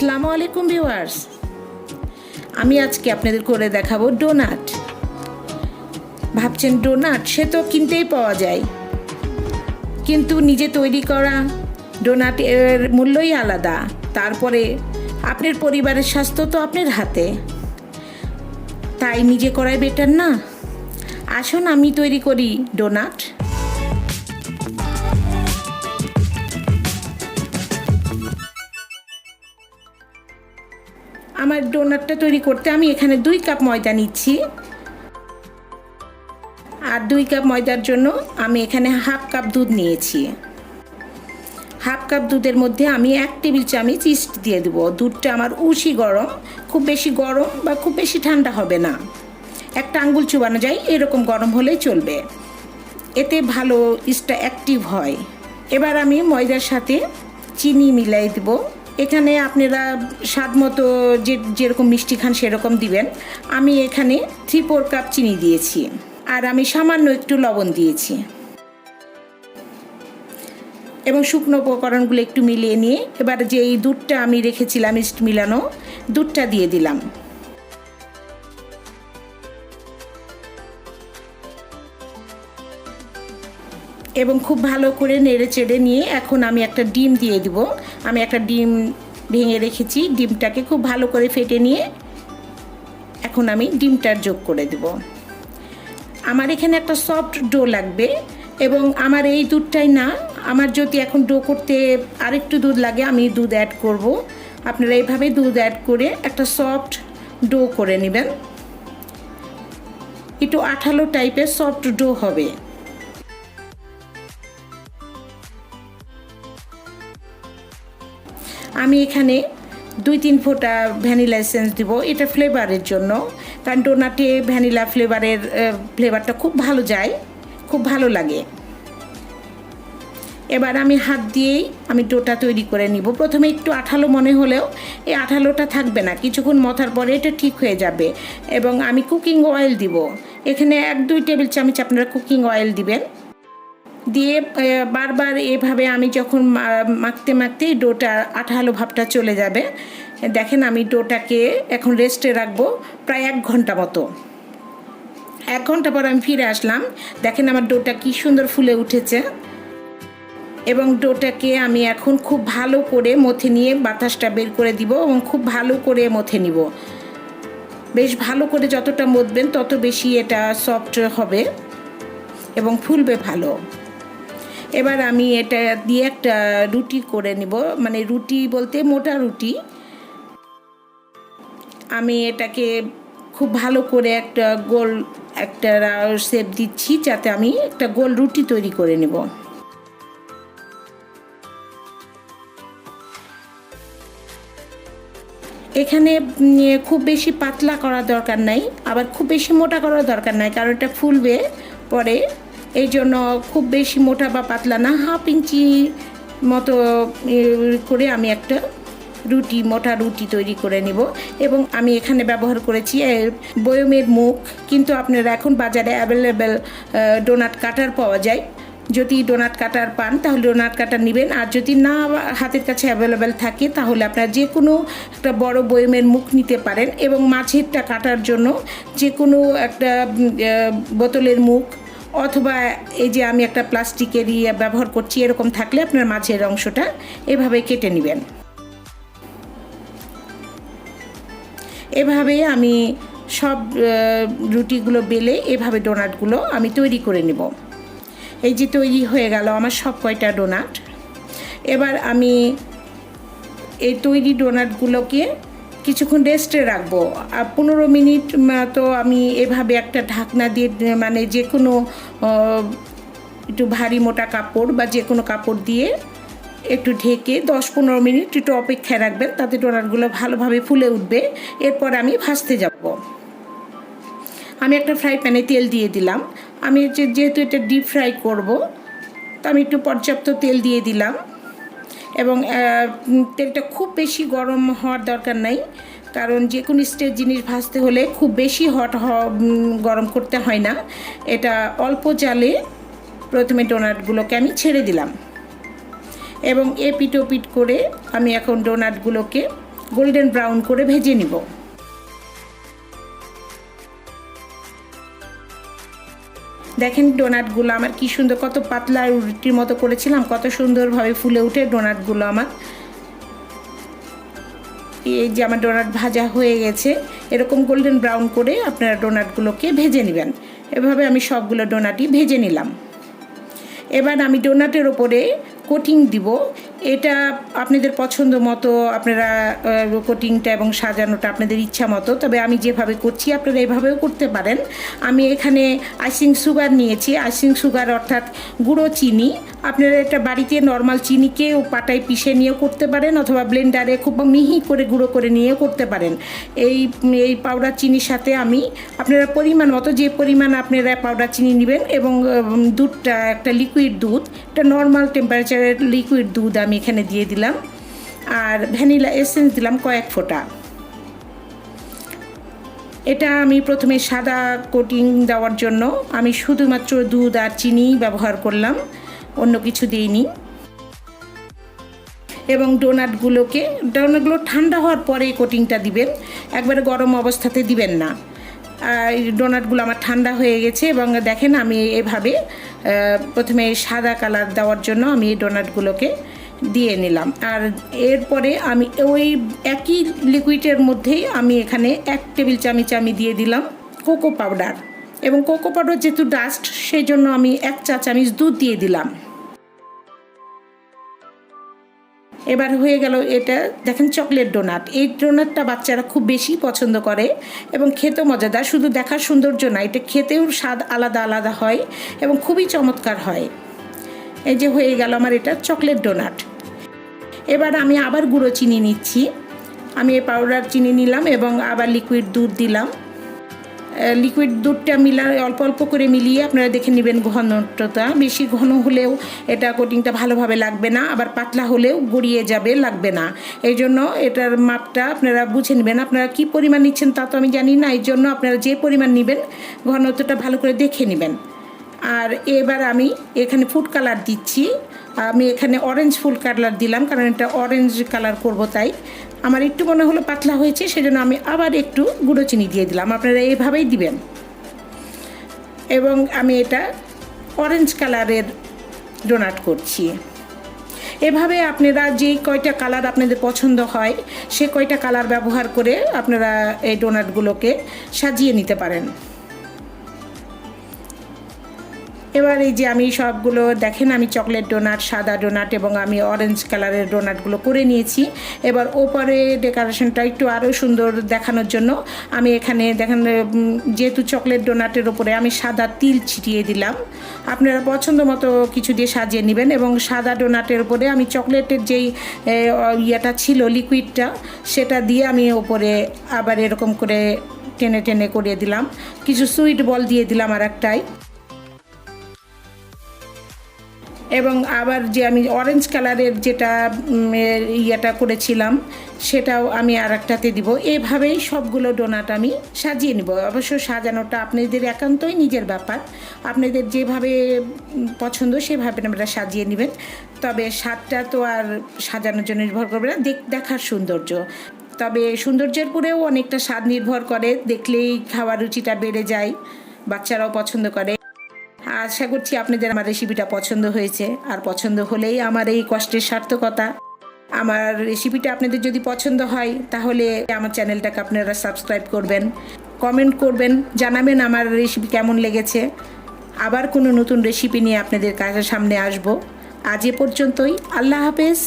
আসসালামু আলাইকুম ভিউয়ার্স, আমি আজকে আপনাদের করে দেখাবো ডোনাট। ভাবছেন ডোনাট সে তো কিনতেই পাওয়া যায়, কিন্তু নিজে তৈরি করা ডোনাট এর মূল্যই আলাদা। তারপরে আপনার পরিবারের স্বাস্থ্য তো আপনার হাতে, তাই নিজে করাই বেটার না? আসুন আমি তৈরি করি ডোনাট। আমার ডোনাটটা তৈরি করতে আমি এখানে 2 কাপ ময়দা নিচ্ছি, আর 2 কাপ ময়দার জন্য আমি এখানে হাফ কাপ দুধ নিয়েছি। হাফ কাপ দুধের মধ্যে আমি 1 টেবিল চামচ ইস্ট দিয়ে দেবো। দুধটা আমার উষ্ণ গরম, খুব বেশি গরম বা খুব বেশি ঠান্ডা হবে না, একটা আঙ্গুল চুবানো যায় এরকম গরম হলেই চলবে, এতে ভালো ইস্টটা অ্যাক্টিভ হয়। এবার আমি ময়দার সাথে চিনি মিলাই দেবো। এখানে আপনারা স্বাদ মতো যেরকম মিষ্টি খান সেরকম দিবেন। আমি এখানে 3/4 কাপ চিনি দিয়েছি, আর আমি সামান্য একটু লবণ দিয়েছি। এবং শুকনো উপকরণগুলো একটু মিলিয়ে নিয়ে এবার যে এই দুধটা আমি রেখেছিলাম ইস্ট মিলানো, দুধটা দিয়ে দিলাম। এবং খুব ভালো করে নেড়ে চেড়ে নিয়ে এখন আমি একটা ডিম দিয়ে দিব। আমি একটা ডিম ভেঙে রেখেছি, ডিমটাকে খুব ভালো করে ফেটে নিয়ে এখন আমি ডিমটার যোগ করে দেব। আমার এখানে একটা সফট ডো লাগবে, এবং আমার এই দুধটাই না, আমার যদি এখন ডো করতে আরেকটু দুধ লাগে আমি দুধ অ্যাড করব। আপনারা এইভাবে দুধ অ্যাড করে একটা সফট ডো করে নেবেন। একটু আঠালো টাইপের সফট ডো হবে। আমি এখানে 2-3 ফোঁটা ভ্যানিলা এসেন্স দিব, এটা ফ্লেভারের জন্য, কারণ ডোনাটে ভ্যানিলা ফ্লেভারটা খুব ভালো যায়, খুব ভালো লাগে। এবার আমি হাত দিয়েই আমি ডোটা তৈরি করে নিব। প্রথমে একটু আঠালো মনে হলেও এই আঠালোটা থাকবে না, কিছুক্ষণ মথার পরে এটা ঠিক হয়ে যাবে। এবং আমি কুকিং অয়েল দিব, এখানে 1-2 টেবিল চামচ আপনারা কুকিং অয়েল দিবেন। দিয়ে বারবার এভাবে আমি যখন মাখতে মাখতে ডোটা আঠালো ভাবটা চলে যাবে। দেখেন আমি ডোটাকে এখন রেস্টে রাখবো প্রায় 1 ঘন্টা মতো। 1 ঘন্টা পর আমি ফিরে আসলাম, দেখেন আমার ডোটা কি সুন্দর ফুলে উঠেছে। এবং ডোটাকে আমি এখন খুব ভালো করে মথে নিয়ে বাতাসটা বের করে দিব, এবং খুব ভালো করে মথে নিব। বেশ ভালো করে যতটা মথবেন তত বেশি এটা সফট হবে এবং ফুলবে ভালো। এবার আমি এটা দিয়ে একটা রুটি করে নিব, মানে রুটি বলতে মোটা রুটি। আমি এটাকে খুব ভালো করে একটা গোল একটা শেপ দিচ্ছি, যাতে আমি একটা গোল রুটি তৈরি করে নেব। এখানে খুব বেশি পাতলা করার দরকার নাই, আবার খুব বেশি মোটা করার দরকার নাই, কারণ এটা ফুলবে পরে। এই জন্য খুব বেশি মোটা বা পাতলা না, 1/2 ইঞ্চি মতো করে আমি একটা মোটা রুটি তৈরি করে নিব। এবং আমি এখানে ব্যবহার করেছি বয়মের মুখ, কিন্তু আপনারা এখন বাজারে অ্যাভেলেবেল ডোনাট কাটার পাওয়া যায়। যদি ডোনাট কাটার পান তাহলে ডোনাট কাটার নেবেন, আর যদি না হাতের কাছে অ্যাভেলেবেল থাকে তাহলে আপনারা যে কোনো একটা বড় বয়মের মুখ নিতে পারেন। এবং মাঝেরটা কাটার জন্য যে কোনো একটা বোতলের মুখ, অথবা এই যে আমি একটা প্লাস্টিকের ব্যবহার করছি, এরকম থাকলে আপনার মাঝের অংশটা এভাবে কেটে নেবেন। এভাবে আমি সব রুটিগুলো বেলে এভাবে ডোনাটগুলো আমি তৈরি করে নেব। এই যে তৈরি হয়ে গেল আমার সব কয়টা ডোনাট। এবার আমি এই তৈরি ডোনাটগুলোকে কিছুক্ষণ রেস্টে রাখবো, আর 15 মিনিট তো আমি এভাবে একটা ঢাকনা দিয়ে, মানে যে কোনো একটু ভারী মোটা কাপড় বা যে কোনো কাপড় দিয়ে একটু ঢেকে 10-15 মিনিট একটু অপেক্ষায় রাখবেন, তাতে ডোনাটগুলো ভালোভাবে ফুলে উঠবে। এরপর আমি ভাজতে যাব। আমি একটা ফ্রাই প্যানে তেল দিয়ে দিলাম। আমি যেহেতু এটা ডিপ ফ্রাই করব, তো আমি একটু পর্যাপ্ত তেল দিয়ে দিলাম। এবং তেলটা খুব বেশি গরম হওয়ার দরকার নাই, কারণ যে কোনো স্টেজ জিনিস ভাজতে হলে খুব বেশি গরম করতে হয় না। এটা অল্প জালে প্রথমে ডোনাটগুলোকে আমি ছেড়ে দিলাম, এবং এপিট ওপিট করে আমি এখন ডোনাটগুলোকে গোল্ডেন ব্রাউন করে ভেজে নিব। দেখেন ডোনাটগুলো আমার কি সুন্দর, কত পাতলা রুটির মতো করেছিলাম, কত সুন্দরভাবে ফুলে উঠে ডোনাটগুলো আমার। এই যে আমার ডোনাট ভাজা হয়ে গেছে, এরকম গোল্ডেন ব্রাউন করে আপনারা ডোনাটগুলোকে ভেজে নেবেন। এভাবে আমি সবগুলো ডোনাটই ভেজে নিলাম। এবার আমি ডোনাটের ওপরে কোটিং দিব। এটা আপনাদের পছন্দ মতো আপনারা কোটিংটা এবং সাজানোটা আপনাদের ইচ্ছা মতো, তবে আমি যেভাবে করছি আপনারা এভাবেও করতে পারেন। আমি এখানে আইসিং সুগার নিয়েছি। আইসিং সুগার অর্থাৎ গুঁড়ো চিনি। আপনারা এটা বাড়িতে নর্মাল চিনিকেও পাটায় পিষে নিয়েও করতে পারেন, অথবা ব্লেন্ডারে খুব মিহি করে গুঁড়ো করে নিয়েও করতে পারেন। এই পাউডার চিনির সাথে আমি আপনারা পরিমাণ মতো, যে পরিমাণ আপনারা পাউডার চিনি নেবেন, এবং দুধটা একটা লিকুইড দুধ, এটা নর্মাল টেম্পারেচারের লিকুইড দুধ আমি এখানে দিয়ে দিলাম। আর ভ্যানিলা এসেন্স দিলাম কয়েক ফোঁটা। এটা আমি প্রথমে সাদা কোটিং দেওয়ার জন্য আমি শুধুমাত্র দুধ আর চিনি ব্যবহার করলাম, অন্য কিছু দিইনি। এবং ডোনাটগুলো ঠান্ডা হওয়ার পরে কোটিংটা দিবেন, একবারে গরম অবস্থাতে দিবেন না। ডোনাটগুলো আমার ঠান্ডা হয়ে গেছে, এবং দেখেন আমি এভাবে প্রথমে সাদা কালার দেওয়ার জন্য আমি এই ডোনাটগুলোকে দিয়ে নিলাম। আর এরপরে আমি ওই একই লিকুইডের মধ্যেই আমি এখানে 1 টেবিল চামচ আমি দিয়ে দিলাম কোকো পাউডার, এবং কোকো পাউডার যেহেতু ডাস্ট, সেই জন্য আমি 1 চা চামচ দুধ দিয়ে দিলাম। এবার হয়ে গেল এটা। দেখেন চকলেট ডোনাট। এই ডোনাটটা বাচ্চারা খুব বেশি পছন্দ করে এবং খেতেও মজাদার। শুধু দেখার সৌন্দর্য না, এটা খেতেও স্বাদ আলাদা আলাদা হয় এবং খুবই চমৎকার হয়। এই যে হয়ে গেল আমার এটা চকলেট ডোনাট। এবার আমি আবার গুঁড়ো চিনি নিচ্ছি। আমি এই পাউডার চিনি নিলাম এবং আবার লিকুইড দুধ দিলাম। লিকুইড দুধটা অল্প অল্প করে মিলিয়ে আপনারা দেখে নেবেন ঘনত্বটা। বেশি ঘন হলেও এটা কোটিংটা ভালোভাবে লাগবে না, আবার পাতলা হলেও গড়িয়ে যাবে, লাগবে না। এই জন্য এটার মাপটা আপনারা বুঝে নেবেন। আপনারা কি পরিমাণ নিচ্ছেন তা তো আমি জানি না, এই জন্য আপনারা যে পরিমাণ নেবেন ঘনত্বটা ভালো করে দেখে নেবেন। আর এবার আমি এখানে ফুড কালার দিচ্ছি। আমি এখানে অরেঞ্জ ফুড কালার দিলাম, কারণ এটা অরেঞ্জ কালার করব, তাই আমার একটু মনে হলো পাতলা হয়েছে, সেজন্য আমি আবার একটু গুঁড়ো চিনি দিয়ে দিলাম। আপনারা এইভাবেই দিবেন। এবং আমি এটা অরেঞ্জ কালারের ডোনাট করছি। এভাবে আপনারা যে কয়টা কালার আপনাদের পছন্দ হয় সে কয়টা কালার ব্যবহার করে আপনারা এই ডোনাটগুলোকে সাজিয়ে নিতে পারেন। এবার এই যে আমি সবগুলো দেখেন, আমি চকলেট ডোনাট, সাদা ডোনাট এবং আমি অরেঞ্জ কালারের ডোনাটগুলো করে নিয়েছি। এবার ওপরে ডেকোরেশনটা একটু আরও সুন্দর দেখানোর জন্য আমি এখানে দেখেন, যেহেতু চকলেট ডোনাটের ওপরে আমি সাদা তিল ছিটিয়ে দিলাম। আপনারা পছন্দ মতো কিছু দিয়ে সাজিয়ে নেবেন। এবং সাদা ডোনাটের উপরে আমি চকলেটের যেই ইয়েটা ছিল, লিকুইডটা, সেটা দিয়ে আমি ওপরে আবার এরকম করে টেনে টেনে করে দিলাম। কিছু সুইট বল দিয়ে দিলাম আর একটাই। এবং আবার যে আমি অরেঞ্জ কালারের যেটা ইয়েটা করেছিলাম সেটাও আমি আর একটাতে দিব। এভাবেই সবগুলো ডোনাট আমি সাজিয়ে নিব। অবশ্য সাজানোটা আপনাদের একান্তই নিজের ব্যাপার, আপনাদের যেভাবে পছন্দ সেভাবে আপনারা সাজিয়ে নেবেন। তবে স্বাদটা তো আর সাজানোর জন্য নির্ভর করবে না, দেখার সৌন্দর্য। তবে সৌন্দর্যের উপরেও অনেকটা স্বাদ নির্ভর করে, দেখলেই খাওয়ার রুচিটা বেড়ে যায়, বাচ্চারাও পছন্দ করে। আশা করছি আপনাদের আমার রেসিপিটা পছন্দ হয়েছে, আর পছন্দ হলেই আমার এই কষ্টের সার্থকতা। আমার রেসিপিটা আপনাদের যদি পছন্দ হয় তাহলে আমার চ্যানেলটাকে আপনারা সাবস্ক্রাইব করবেন, কমেন্ট করবেন, জানাবেন আমার রেসিপি কেমন লেগেছে। আবার কোনো নতুন রেসিপি নিয়ে আপনাদের কাছে সামনে আসব। আজ এ পর্যন্তই। আল্লাহ হাফেজ।